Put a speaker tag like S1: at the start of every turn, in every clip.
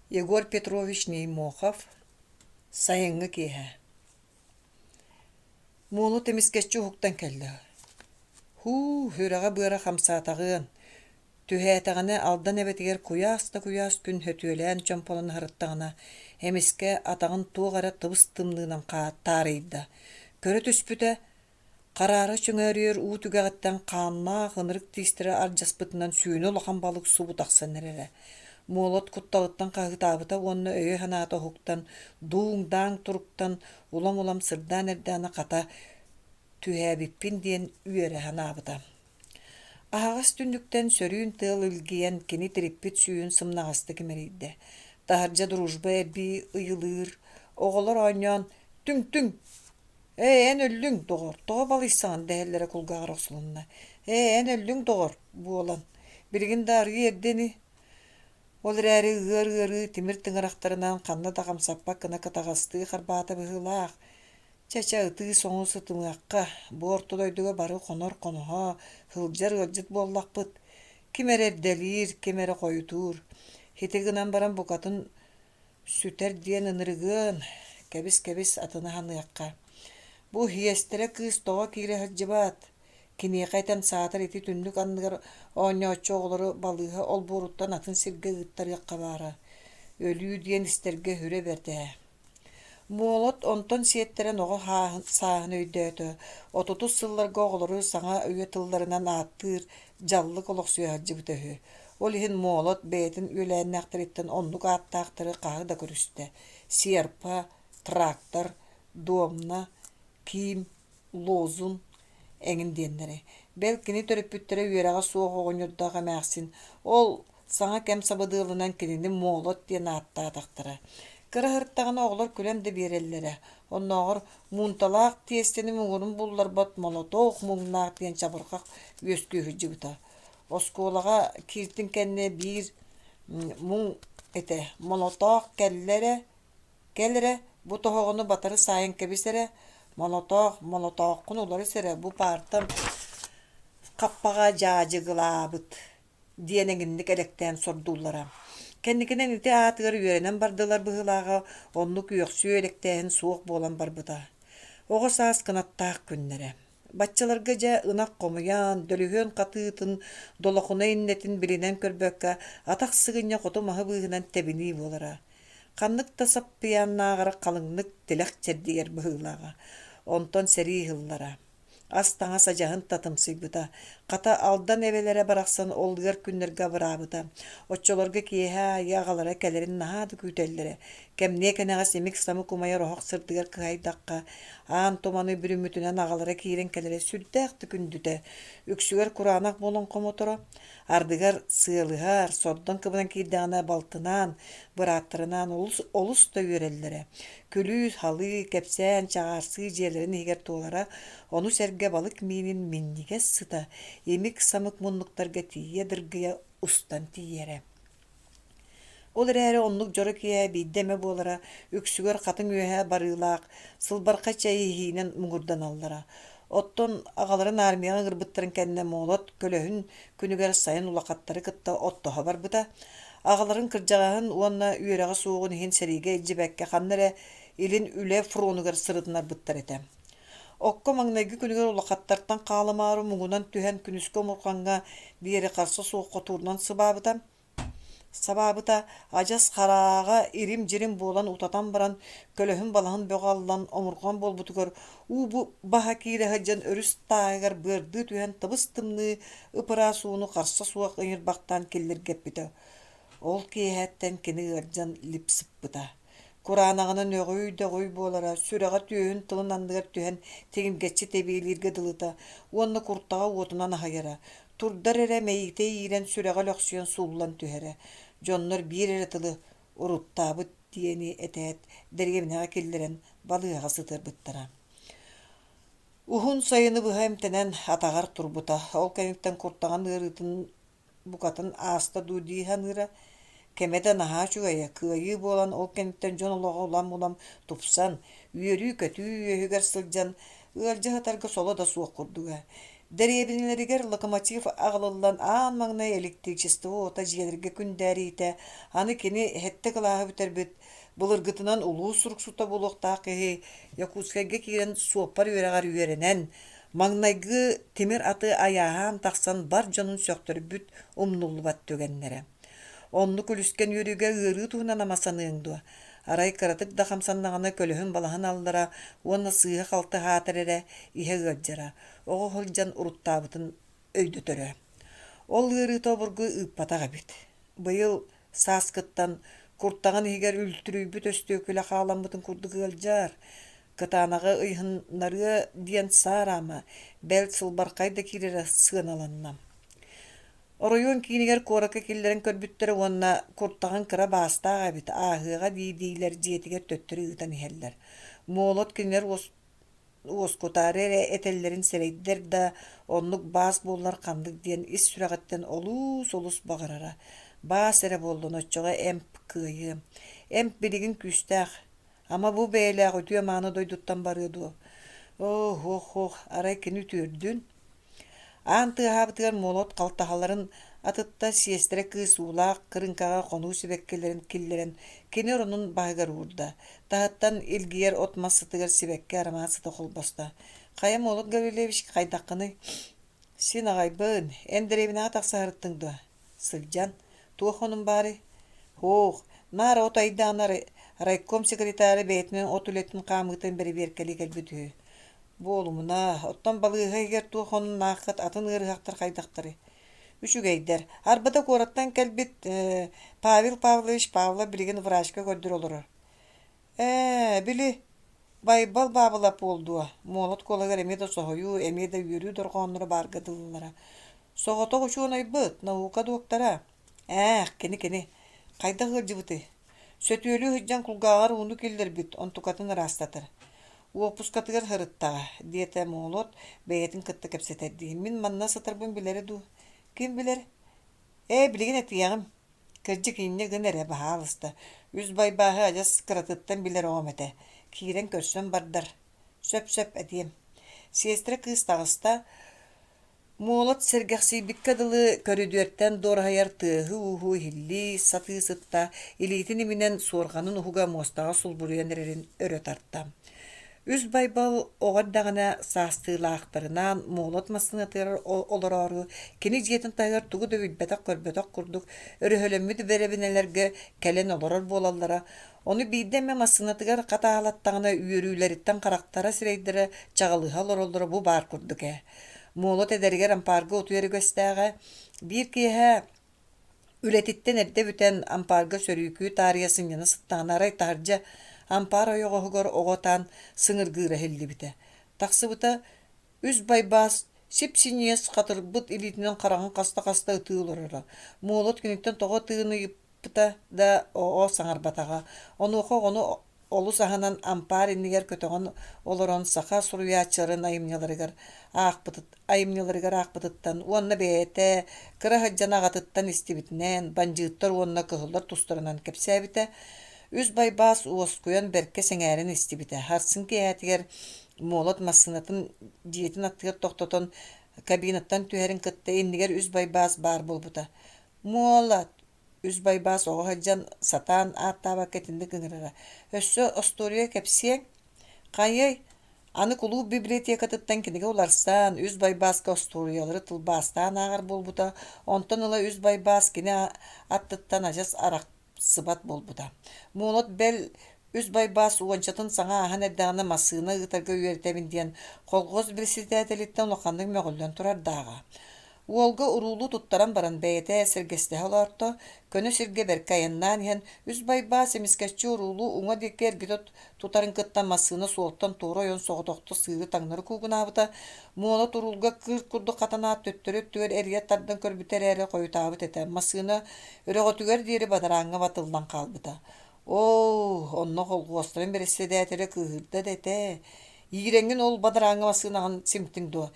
S1: Егор Петрович Неймохов, сайыңы кейі. Муну темискетчі хуктан келді. Хүраға бұйра қамсатағын. Түхәтағаны алдан әбетігер куяста күн хөтүелән чомполын хырыттағына, әмеске атағын туғара тыбыс тымнығынан тарыйды. Көрі түспіті, қарары чүңәрер ұтүгәғіттен қанна ғынырық тейстірі арджаспытынан сүйіні лоқан балық су бұтақсан әрері. Молот кутталыттан қағытабыта онны өйі ханата хуктан, дуң-даң тұруктан, улам-улам сырдан әрдәні қата түхәбіппін дейін үйері ханабыта. Ағас түндіктен сөрүүн тыл үлгейен кені тіріппет сүйін сымнағасты кемерейді. Тахаржа дружба әрбі ұйылыр, оғылар ойнан түң-түң. Ән өлдің доғыр, тоға балыйсаған дәхеллері құлғағыр оқсылынна. Ән өлдің доғыр, бұл olan. Біргін дары ердені. Олар әрі ғыр-ғыры тимір тыңырақтарынан қанна тағамсаппа кына катағасты қарбата бұғылақ. Чача ұты соңы сұтымаққа, бұл ортодойдыға бары қонор-қоныға, ғылжар-ғылжыт боллақ бұд. Кемер әрдәлір, кемері қойытур. Хетігінен баран бұқатын сүтер дейін ұнырығын, кәбіс-кәбіс атыны ханығаққа. Бұл хиестері қыз тоға кейлі ғыджыбат. Кини қайтан саатар еті түндік анныгар оңнячы оғылары балыға ол бұруттан атын сирге ғыттар яққа бара. Өлі дейін істерге хүрі берді. Молот онтон сиеттерен оғы сағын өйдөті. Отуту сылларға оғылары саңа өйе тылдарынан аттыр, жаллық олық сүйәджі бұтығы. Ол ехін молот бәйтін өләйін әқтіреттен онлық аттақтыры қағы да көрісті. Серпа, трактор, домна, ким, лозун, әңін денлері. Бәлкіні төріппіттері үйераға суық оғынырдағы мәқсін. Ол саңа кәм сабыдығылынан кенінді молот ден атта атақтыры. Кыры хырттағына оғылар көлемді берелері. Оннағыр мұнталақ тестені мұңырын бұллар бат молотоқ мұңнақ ден чабырқақ өскі хүджі бұта. Осколаға киртін кәнне бір мұң әті молотоқ кәлері бұ тоғыны батары сайын кәбісері молотоқ құн олары сәрі бұ партым қаппаға жажығылабыт диенеңіндік әлектен сордулара. Кәнникінен үті атығыр үйерінен бардылар бұғылаға онны күйөксі әлектен суық болан бар бұта. Оғы саас қынаттақ күннері. Батчаларға жа ынақ қомыян, дөлігін қатыытын, долақуна иннетін білінен көрбөкка атақ сығыня қоту мағы бұғынан тәбіні болара. Қаннық тасап пияннағыры қалыңнық тіләқ чәрдігер бұғылаға. Онтон сәрі ғыллара. Астаңа сажағын татымсый бұта. Қата алдан әвелері барақсан олдығар күннерге бұрабыта. Отчоларға кейха яғалара кәлерін нағады күйтелдері. Кәмне кәнеға семік самы кумайы рохақ сырдығар кығайдаққа. Аан томаны бір үмітінен ағалара кейрен кәлері сүрдәқті күндіті. Үксігер құранақ болын қомотыры. Ардығар сығылығар, сордан кыбынан кейдағына балтынан, бұраттырынан олысты үйрелдері. Күліз, халы, кәпсән, чағарсы жерлерін егер туолара, оны сәрге балық меймін меннеге сыта, емік самық мұнлықтарға тие дыргыя ұстан тиері. Ол әрі онлық жоры кие бейдеме болара, үксігер қатын өйе барылақ, сылбарқа чайы хейінен мұңырдан аллара. Оттон ағаларын армияға ғырбыттарын кәнне молот, көлөхін күнігер сайын улақаттары кытта оттоға бар бұта. Ағаларын кыржағағын уанна үйераға суығын хен сәриге әджібәкке қаннары елін үлі фронугар сырытынар бұттар еті. Окко маңнайғы күнігер улақаттартан қалымару мұңынан түхен күніскі мұрқанға бері қарсы суыққа турнан Сабабыта ажас қараға ирим-жирим болан утатан баран көлөхін балағын бөғалдан омырған бол бұтығыр ұбы баға кейді ғаджан өріс тағығар бөрді түхен табыстымны ұпыра суыны қарсы суақ ұйырбақтан келдер кеппіті. Ол кейхәттен кені ғаджан липсіп бұта. Құранағынан өғүй болара, сүріға түйін тылын андығар түхен тегімгетші тебейлерге дылыта, онны құрттаға отынан ағайыра. Турдар әрі мәйікте ирен сүріға лөксиен сулан түхәрі. Жоннор бір әрі тылы ұруттабыт дейені әтәет дәргемінеға келдерін балыға сытыр бұттара. Ухун сайыны бұға әмтенен атағар турбута. Ол кәміктен құрттаған ұрытын бұқатын аста дудихан ұра. Кәмеді наға чуғая күйі болан ол кәміктен жон олаға улам тупсан, үйері көтü үйегер сылжан, ұғалжы ғатарға солы да суық құрдуға. Дәребинлеригер локомотив ағылылан аан маңна электричество ота жиелерге күндәрите, аны кені хетте кылаһы бүтербит, былыргытынан улуу суруксута булуктаах кеһи Якутскайга киирен суоппар үөрэгар үөренен, маңнайгы тимир аты аяаһаан тахсан бар дьонун сөктөрбүт умнуллубат төгеннере. Онну күлүскен үрүгө ырыы туһунан амасаныыңдуа. Арай кыратык да хамсаннагана көлөһүн балаһын аллара, уонна сыыһа халты хаатарере иһэ ыаджара. Оҕо хылдьан уруттаабытын өйдөтөрө. Ол ырыы тобургу ыыппатаҕа бит. Быйыл сааскыттан куртаҕын иһигэр үлтүрүүбүт өстүөкүлэ хааламмытын курдук ыалдьаар. Кытаанаҕа ыйһыннарыа диэн саараама, бэл сылбархай да киирэрэ сыаналаннам. Оройуон киинигэр куоракка киллэрэн көрбүттэрэ уонна куртаҕын кыра баастааҕа бит, ааһыаҕа диилэр дьиэтигэр төттөрү ыытан иһэллэр. Муолот кинилэр уоскутаары этэллэрин сэрэйдэр да оннук баас буоллар хандык диэн ис сүрэҕэттэн олус баҕарара. Баас эрэ буоллун оччоҕо эмп кыайы. Эмп билигин күстээх. Ама бу бэйэлээх үтүө мааны дойдуттан барыадуу. Ох, арай кини түөрдүн. Аан тыаһаабытыгар молот халтаһаларын атытта сиэстерэ кыысуулаах кырынкаҕа хонуу сибэккелэрин киллэрэн кини оронун баһыгар уурда. Таһыттан илгиэр от массытыгар сибэкке арамаа сыта холбоста. Хая молот Гаврилевич хайдаххыны. Син аҕайбыын, эн дэрэбинэҕэ тахсаһырыттың дуо. Сылдьан, туох онун баары. Хоох, наара от айдаанар райком секретары бэйэтинэн от үлэтин хаамыытын бэри биэркэли кэлбүтүһү. Буолумуна, оттон балыыһа игер туох онун нааххыт атын ыарыһахтар хайдахтары. Үчүгэйдэр, арбата куораттан кэлбит Павел Павлович Павла билигин врачка көрдүр олорор. Били, байбал баабылап болдуа. Молот колагар эмиэ да соһойуу, эмиэ да үөрүү доргооннора бааргадыллара. Соҕотох учуун айбыт, наука доктора. Кини, хайда хылдьыбыты. Сөтүөлүү хыджан кулгааҕар уну киллэрбит, онтукатын арастатар. Уопускатыгар хырыттаҕа, диэтэ молот бэйэтин кытта кэпсэтэрдии. Мин манна сытарбын билэри дуу. Ким билэр? Билигин этиэҕим. Кырдьык инне гын эрэ баһаалыста. Үс байбааһы адьас кыратыттан билэр оҕом этэ. Киирэн көрсөн бардар. Сөп этиэм. Сиэстэрэ кыыстаҕыста молот сэргэхсийбикка дылы көрүдүөртэн дорһайар тыаһы уһуу хилли сатыысытта илиитин иминэн суорҕанын уһуга муостаҕа сулбуруйан эрэрин өрө тарта. Үс байбал оҕордаҕына саастыылаахтарынан молот массыҥатыгар олорору кини дьиэтин таһыгар тугу да билбэтэх көрбөтөх курдук өрүһөлөммүт бэрэбинэлэргэ кэлэн олорор буолаллара. Ону биирдэмэ массыҥатыгар хатаалаттаҕына үөрүүлэриттэн харахтара сирэйдэрэ чаҕалыһа олороллоро бу баар курдук Молот эдэригэр ампаарга утуйары көстээҕэ биир киэһэ үлэтиттэн эрдэ бүтэн ампаарга сөрүүкүү таарыйа сынньана сыттаанарай таһырдьа ампаар ойоҕоһугар оҕотаан сыҥыргыыра хиллибитэ. Тахсыбыта үс байбаас сип-синьиэс хатырбыт илиитинэн хараҕын хаста ытыылорора. Молот күнүттэн тоҕо тыыныйыппыта да саҥарбатаҕа. Онуоха ону олус аһынан ампаар иннигэр көтөҕөн олорон саха суруйааччарын айымньаларыгар аахпытыттан уонна бэйэтэ кыра хыджан аҕатыттан истибитинэн бандьыыттар уонна кыһыллар тустарынан кэпсээбитэ. Үс байбаас уоскуйан бэркэ сэҥээрин истибитэ. Харсын киэһэтигэр молот массыынатын дьиэтин аттыгар тохтотон кабинаттан түһэрин кытта иннигэр үс байбаас баар болбута. Молот үс байбаас оҕо хыджан сатаан ааттаабакка этинник ыҥырара. Өссө остория кэпсиэң, хайый, аны кулуу библиотекатыттан киниге уларсаан үс байбааска осториялары тылбаастаан аагар болбута, онтон ыла үс байбаас кини аттыттан ажас арахсыбат болбута. Молот бэл үс байбаас уончатын саҥа ааһан эрдэҕинэ массыына ыытарга үөртэбин диэн холҕоос билситээтэриттэн улаханнык мөҕөллөн турардааҕа. Уолга уруулу туттаран баран бэйэтэ сэргэстэһэ олорто, көнө сиргэ бэркэ айаннаан иһэн үс байбаас эмискэччи уруулу уҥа диэки эргитот тутарын кыттан массыына суолтан туора ойон соҕотохто сыыгы таҥнары куугунаабыта, молот урулга кыыр курдук хатанаат төттөрү түгэр эриэт тардан көрбүтэр эрэ хойутаабыт этэ, массыына өрөҕөтүгэр диэри бадарааҥҥа батылдан хаалбыта. Онно холҕуостарын бересседээтерэ кыыһырда да этэ. Иирэҥҥин ол бадарааҥҥа массыынаҕын симтиҥ дуо.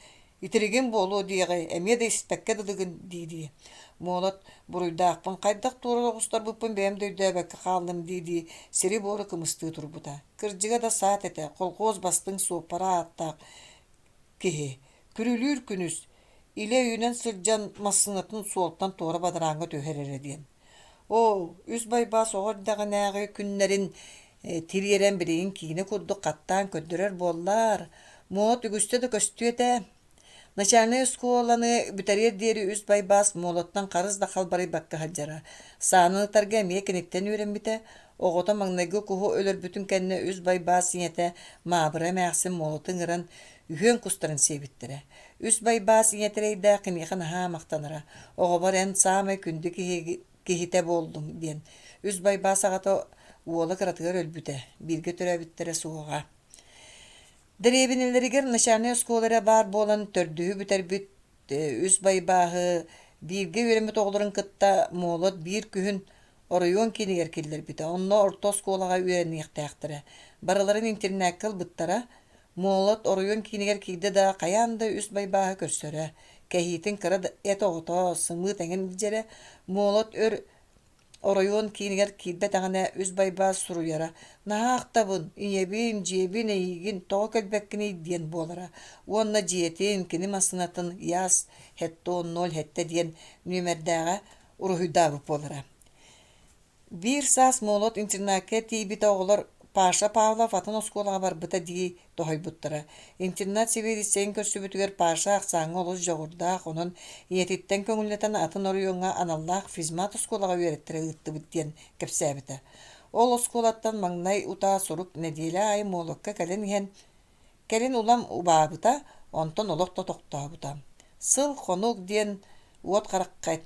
S1: Итиригин болу диэҕи, эмиэ да испэккэ дылыгын диидии. Молот буруйдаахпын, хайдах туора оҕустар быппын бэйэм дөйдөөбэккэ хааллым диидии, сири буору кымыстыы турбута. Кырдьыга да саат этэ, холхоос бастыҥ суоппара ааттаах киһи. Күрүлүр күнүс. Иле үйнен сылжан массынатын суолтан туора бадараңа төһерер диен. О, үс байбас оҕордаҕа нээҕи күннэрин тириэрэн билигин киини курдук каттаан көддөрөр буоллар. Моот үгүстө да көстүөтэ. Начальная школаны бүтэриэр диэри үс байбас молоттан харыс да халбарый бакка хаджара. Сааныытарга эмиэ киниттен үөрэммите, оҕото маҥнайгы куһу өлөрбүтүн кэннэ үс байбаас иñэтэ маабыра эмээхсин молотун ыран үһүөн кустарын сиэбиттэрэ. Үс байбаас иñэтэрейдэ кыниха наһаа мактанара. Оҕобор эн саамай күндү киһитэ буолдум диэн. Үс байбаас аҕата уола кыратыгар өлбүтэ, бииргэ төрөбүттэрэ суоҕа. Дэриэбинилэригэр начальная школара баар буолан төрдүһү бүтэрбит үс байбааһы бииргэ үөрэммит оҕолорун кытта моолот биир күһүн оройуон кинигэр киллэрбитэ. Онно орто школага үөрэниихтээхтэрэ. Барыларын интернэккыл быттара моолот оройуон кинигэр киирдэ да кайаанда үс байбааһы көрсөрө. Кэһиитин кыра эт оҕото сымыыт эҥин илдьэрэ моолот өр оройуон кинигэр киирбэт аҕана үс байбаас суруйара. Наһаахтабын, иñэбин, дьиэбин, эйигин, тоҕо кэлбэккини диэн буолара. Уонна дьиэтин, кини массынатын яас хэтто ноль хэтте диэн нүмэрдээҕэ уруһуйдаабыт буолара. Биир саас моолот интернатке тиибит оҕолор Паша Павлов атын оскуолаға барбыта дии тоһойбуттара. Интернат сибирисен көрсүбүтүгер Паша аксааҥҥа олус жоҕурдаах, онон иэтиттен көҥүллэтэн атын орuyуоҥҥа аналлаах физмат оскуолаға үөрэттерэ ыыттыбыт диэн кэпсээбитэ. Ол оскуолаттан маҥнай утаа сурук нэдиэлэ ай моолокка кэлэн иһэн кэлин улам убаабыта, онтон олох тотохтообута. Сыл хонук диэн уот харакка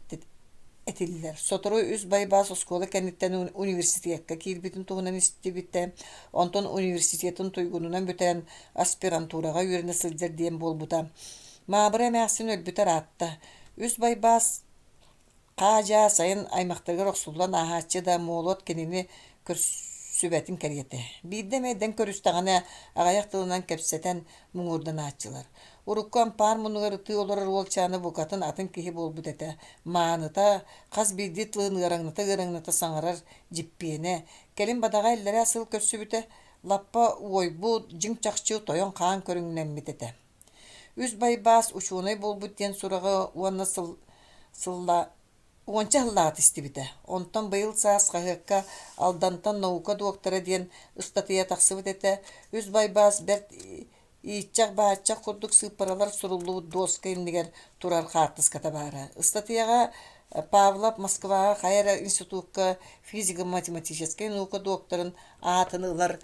S1: этиллэр. Сотору үс байбаас оскуола кэнниттэн университетка киирбитин туһунан истибитэ, онтон университетін туйгунунан бүтэн аспирантурага үөрэнэ сылдьар диэн буолбута. Маабыра эмээхсин өлбүтэр аатта. Үс байбаас хаажаа сайын аймактарга оксуллан ааһааччы да моолот кинини көрсүбэтин кэриэтэ. Биирдэ мэйдэн көрүстаҕына аҕайах тылынан кэпсэтэн муҥуурдан ааччылар. Уруккан паар мунугар ытыы олорор уолчааны букатын атын киһи буолбут этэ. Мааныта хас биирди тылын ыраңната саҥарар дьиппиэнэ. Кэлин бадаҕа эллэрэ асыл көрсүбүтэ лаппа уойбут, дьиҥ чахчыы тойон хаан көрүҥнэммит этэ. Үс байбаас учуунай буолбут диэн сураҕа уонна уонча сыллаҕат истибитэ. Онтон быйыл саас хаһыакка алдантан наука дуоктора диэн ыстатыйа тахсыбыт этэ. Үс байбаас бэрт ииччах бааччах курдук сыыппаралар суруллубут доска иннигэр турар хаартыската баара. Ыстатыяга Павлов Москвага хайара институтка физико-математическая наука докторын аатын ылар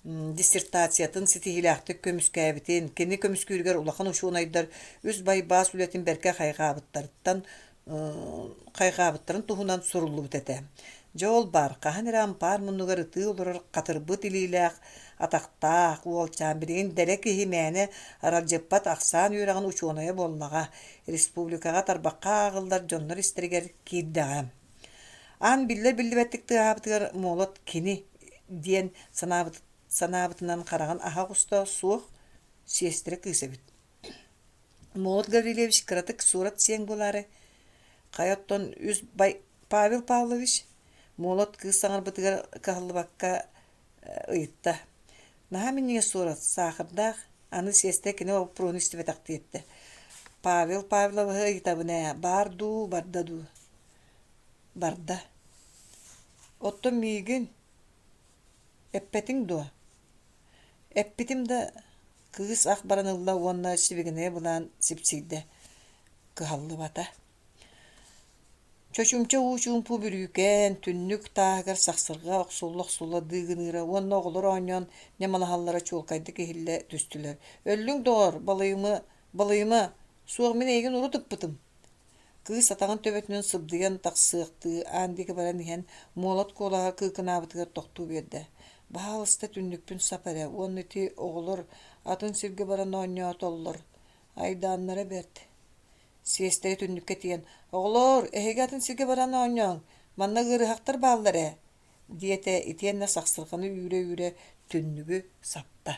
S1: диссертациятын ситихилээхтик көмүскээбитин, кини көмүскүүргэр улахан учуунайдар үс байбаас үлэтин берке хайгаабыттарын туһунан суруллубут этэ. Жол бар, хаһан эрээм паар муннугар ытыы олорор хатырбыт илиилээх атахтаах уолчаан билигин дэрэ киһи мээни аралдьыппат ахсаан үөрэҕин учуунайа буоллаҕа, республикаҕа тарбакка аҕыллар дьоннор истэригэр киирдэҕэ. Аан биллэр биллибэттик тыаһаабытыгар моолот кини диэн санаабытынан хараҕын аһа куста суох сиэстэрэ кыысэбит. Моолот Гаврилевич кыратык сурат сиэң булаары. Хайоттон үс Павел Павлович моолот кыысаҥарбытыгар каһыллыбакка ыйытта. Наһа минниҥэ сурат саахардаах аны сиэстэ кини оппруун истибэтахтыйытта. Павел Павловы ыйытабына баарду бардаду. Барда. Оттон миигин эппетиң дуа. Эппитим да кыыс ах баранылла уонна сибигинэ булаан сипсийдэ кыһаллыбата. Чочумча уучуумпу бүрүүкэн түннүк таагар сахсырга оксуллох сула дыыгыныра уонна оҕолор оонньон нямалаһаллара чуолкайда киһиллэ түстүлэр. Өллүң доҕор, балыйыма, суох мин эйигин уру тыппытым. Кыыс атаҕын төбөтүнөн сыбдыйан тахсыахтыы аан диэки баран иһэн моолот куолаһа кыыкынаабытыгар тохтуу биэрдэ. Баалыста түннүкпүн сапарэ, уонна ити оҕолор атын сиргэ баран оонньоотоллор. Айдааннара бэрт. Сиэстери түннүкке тиен, оҕолор, эһиги атын сиргэ баран оонньоҥ, манна ыарыһахтар бааллар диэтэ итиэннэ сахсырҕаны үүрэ-үүрэ түннүгү сапта.